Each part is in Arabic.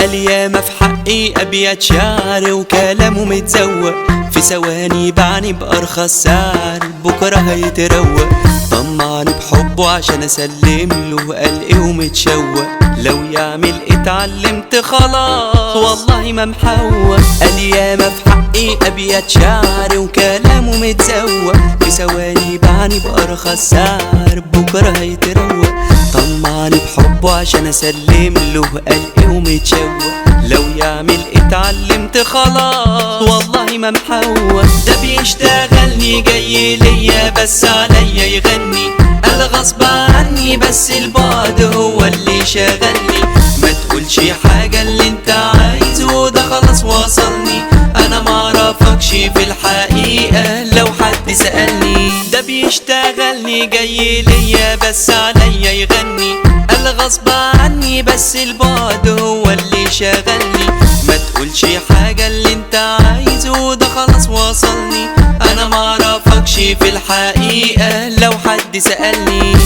قال ياما في حقي ابيات شعر وكلامه متزوق، في ثواني باعني بأرخص سعر بكره هيتروق. طمعني بحبه عشان اسلم له، قال ايه ومتشوق، لو يعمل اتعلمت خلاص والله ما محوق. قال ياما في حقي ابيات شعر وكلامه متزوق، في ثواني باعني بأرخص سعر بكره هيتروق. طمعني بحبه عشان اسلم له، قال ايه ومتشوق، لو يعمل اتعلمت خلاص والله ما محوق. ده بيشتغلني جاي ليا بس عليا يغني، قال غصب عني بس البعد هو اللي شغلني. ما تقولش حاجة اللي انت عايزه ده خلاص وصلني، انا معرفكش في الحقيقة لو حد سألني. ده بيشتغلني جاي ليا بس عليا يغني، قال غصب عني بس البعد هو اللي شغلني. ما تقولش حاجة اللي انت عايزه ده خلاص وصلني، انا معرفكش في الحقيقة لو حد سألني.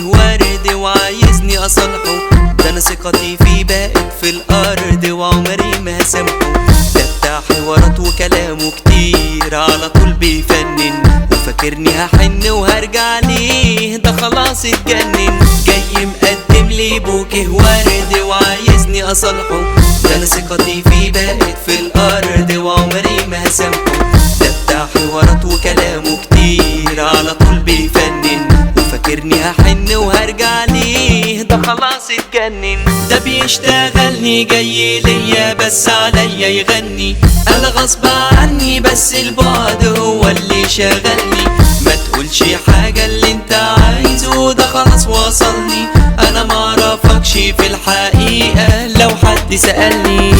ورد وعايزني اصلحه، ده انا ثقتي فيه بقت في الارض وعمري ما هسامحه. ده بتاع حوارات وكلامه كتير على طول بيفنن، وفاكرني هحن وهرجع ليه ده خلاص اتجنن. جاي مقدم لي بوكيه ورد وعايزني اصلحه، ده انا ثقتي فيه بقت في الارض وعمري ما هسامحه. ده بتاع حوارات وكلامه كتير على طول بيفنن، فاكرني هحن وهرجع ليه ده خلاص اتجنن. ده بيشتغلني جاي ليا بس عليا يغني، قال غصب عني بس البعد هو اللي شغلني. ما تقولش حاجة اللي انت عايزه ده خلاص وصلني، انا معرفكش في الحقيقة لو حد سألني.